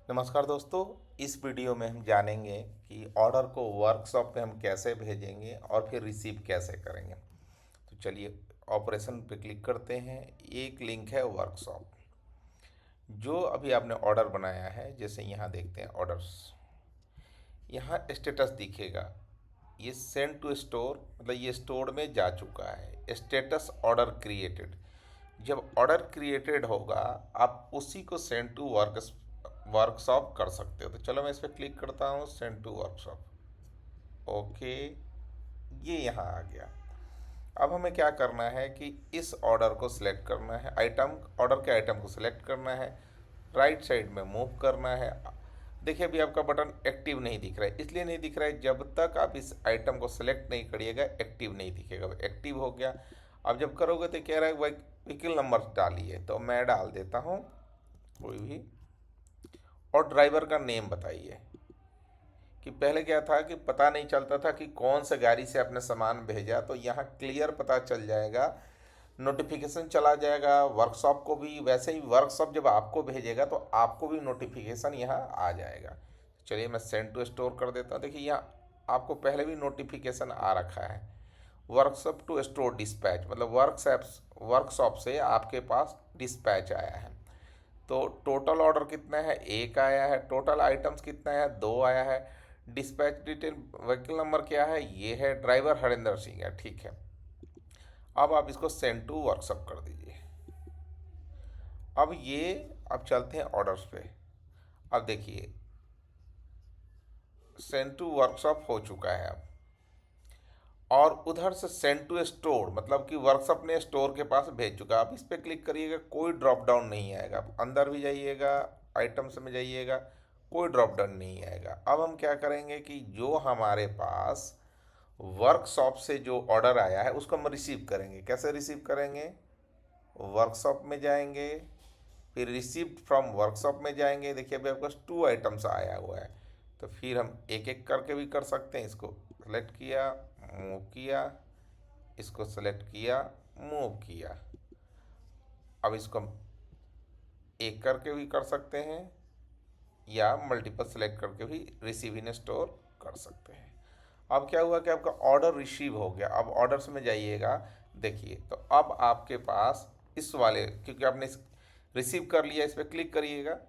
नमस्कार दोस्तों। इस वीडियो में हम जानेंगे कि ऑर्डर को वर्कशॉप पे हम कैसे भेजेंगे और फिर रिसीव कैसे करेंगे। तो चलिए ऑपरेशन पे क्लिक करते हैं। एक लिंक है वर्कशॉप। जो अभी आपने ऑर्डर बनाया है, जैसे यहाँ देखते हैं ऑर्डर्स, यहाँ स्टेटस दिखेगा। ये सेंड टू स्टोर, मतलब ये स्टोर में जा चुका है। Status order created. जब ऑर्डर क्रिएटेड होगा आप उसी को सेंड टू वर्कशॉप कर सकते हो। तो चलो मैं इस पर क्लिक करता हूँ, सेंड टू वर्कशॉप। ओके, ये यहाँ आ गया। अब हमें क्या करना है कि इस ऑर्डर को सिलेक्ट करना है, आइटम, ऑर्डर के आइटम को सिलेक्ट करना है, राइट साइड में मूव करना है। देखिए अभी आपका बटन एक्टिव नहीं दिख रहा है, इसलिए नहीं दिख रहा है जब तक आप इस आइटम को सिलेक्ट नहीं करिएगा एक्टिव नहीं दिखेगा। एक्टिव हो गया। अब जब करोगे तो कह रहा है व्हीकल नंबर डालिए, तो मैं डाल देता हूँ कोई भी, और ड्राइवर का नेम बताइए। कि पहले क्या था कि पता नहीं चलता था कि कौन से गाड़ी से आपने सामान भेजा, तो यहाँ क्लियर पता चल जाएगा, नोटिफिकेशन चला जाएगा वर्कशॉप को भी। वैसे ही वर्कशॉप जब आपको भेजेगा तो आपको भी नोटिफिकेशन यहाँ आ जाएगा। चलिए मैं सेंड टू स्टोर कर देता हूँ। देखिए यहाँ आपको पहले भी नोटिफिकेशन आ रखा है, वर्कशॉप टू स्टोर डिस्पैच, मतलब वर्कशॉप से आपके पास डिस्पैच आया है। तो टोटल ऑर्डर कितना है, एक आया है। टोटल आइटम्स कितना है, दो आया है। डिस्पैच डिटेल, व्हीकल नंबर क्या है, ये है, ड्राइवर हरिंदर सिंह है, ठीक है। अब आप इसको सेंड टू वर्कशॉप कर दीजिए। अब चलते हैं ऑर्डर्स पे। अब देखिए सेंड टू वर्कशॉप हो चुका है अब। और उधर से सेंड टू स्टोर, मतलब कि वर्कशॉप ने स्टोर के पास भेज चुका। आप इस पर क्लिक करिएगा, कोई ड्रॉप डाउन नहीं आएगा। आप अंदर भी जाइएगा, आइटम्स में जाइएगा, कोई ड्रॉप डाउन नहीं आएगा। अब हम क्या करेंगे कि जो हमारे पास वर्कशॉप से जो ऑर्डर आया है उसको हम रिसीव करेंगे। कैसे रिसीव करेंगे, वर्कशॉप में जाएंगे, फिर रिसीव्ड फ्रॉम वर्कशॉप में जाएंगे। देखिए अभी आपके पास टू आइटम्स आया हुआ है, तो फिर हम एक एक करके भी कर सकते हैं। इसको सेलेक्ट किया, मूव किया, इसको सेलेक्ट किया, मूव किया। अब इसको हम एक करके भी कर सकते हैं या मल्टीपल सेलेक्ट करके भी रिसीव इन स्टोर कर सकते हैं। अब क्या हुआ कि आपका ऑर्डर रिसीव हो गया। अब ऑर्डर्स में जाइएगा, देखिए तो अब आपके पास इस वाले, क्योंकि आपने रिसीव कर लिया, इस पर क्लिक करिएगा,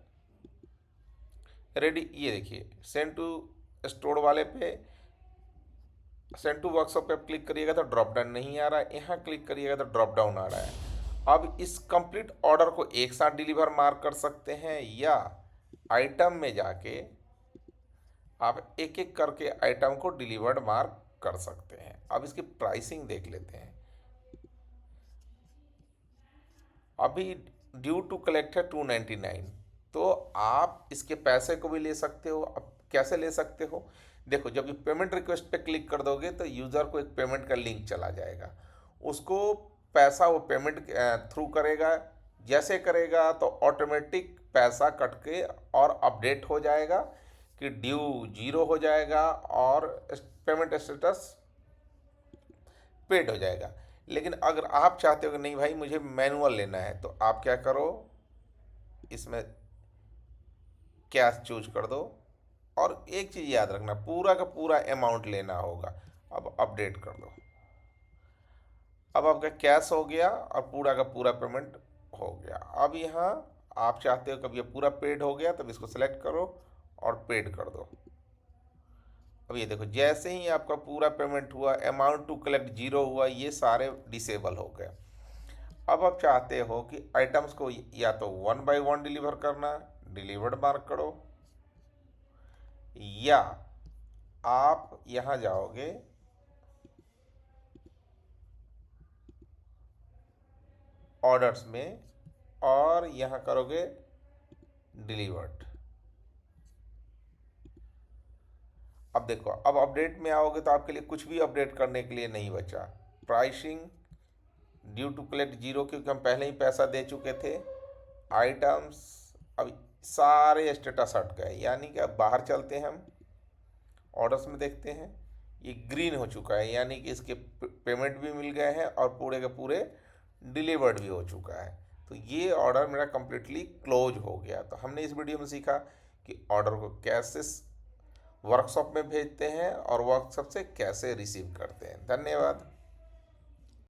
रेडी। ये देखिए सेंड टू स्टोर वाले पे, सेंड टू वर्कशॉप पे क्लिक करिएगा तो ड्रॉप डाउन नहीं आ रहा है, यहाँ क्लिक करिएगा तो ड्रॉप डाउन आ रहा है। अब इस कंप्लीट ऑर्डर को एक साथ डिलीवर मार्क कर सकते हैं, या आइटम में जाके आप एक एक करके आइटम को डिलीवर्ड मार्क कर सकते हैं। अब इसकी प्राइसिंग देख लेते हैं। अभी ड्यू टू कलेक्ट है 299, तो आप इसके पैसे को भी ले सकते हो। अब कैसे ले सकते हो, देखो जब ये पेमेंट रिक्वेस्ट पे क्लिक कर दोगे तो यूज़र को एक पेमेंट का लिंक चला जाएगा, उसको पैसा वो पेमेंट थ्रू करेगा। जैसे करेगा तो ऑटोमेटिक पैसा कट के और अपडेट हो जाएगा कि ड्यू जीरो हो जाएगा और पेमेंट स्टेटस पेड हो जाएगा। लेकिन अगर आप चाहते हो कि नहीं भाई मुझे मैनुअल लेना है, तो आप क्या करो, इसमें कैश चूज कर दो। और एक चीज़ याद रखना, पूरा का पूरा अमाउंट लेना होगा। अब अपडेट कर दो। अब आपका कैश हो गया और पूरा का पूरा पेमेंट हो गया। अब यहाँ आप चाहते हो कब ये पूरा पेड हो गया, तब इसको सेलेक्ट करो और पेड कर दो। अब ये देखो जैसे ही आपका पूरा पेमेंट हुआ, अमाउंट टू कलेक्ट जीरो हुआ, ये सारे डिसेबल हो गए। अब आप चाहते हो कि आइटम्स को या तो वन बाय वन डिलीवर करना, डिलीवर्ड मार्क करो, या आप यहाँ जाओगे ऑर्डर्स में और यहाँ करोगे डिलीवर्ड। अब देखो अब अपडेट में आओगे तो आपके लिए कुछ भी अपडेट करने के लिए नहीं बचा। Pricing due to collect zero, क्योंकि हम पहले ही पैसा दे चुके थे। आइटम्स, अब सारे स्टेटस हट गए, यानी कि अब बाहर चलते हैं, हम ऑर्डर्स में देखते हैं, ये ग्रीन हो चुका है, यानी कि इसके पेमेंट भी मिल गए हैं और पूरे के पूरे डिलीवर्ड भी हो चुका है। तो ये ऑर्डर मेरा कम्प्लीटली क्लोज हो गया। तो हमने इस वीडियो में सीखा कि ऑर्डर को कैसे वर्कशॉप में भेजते हैं और वर्कशॉप से कैसे रिसीव करते हैं। धन्यवाद।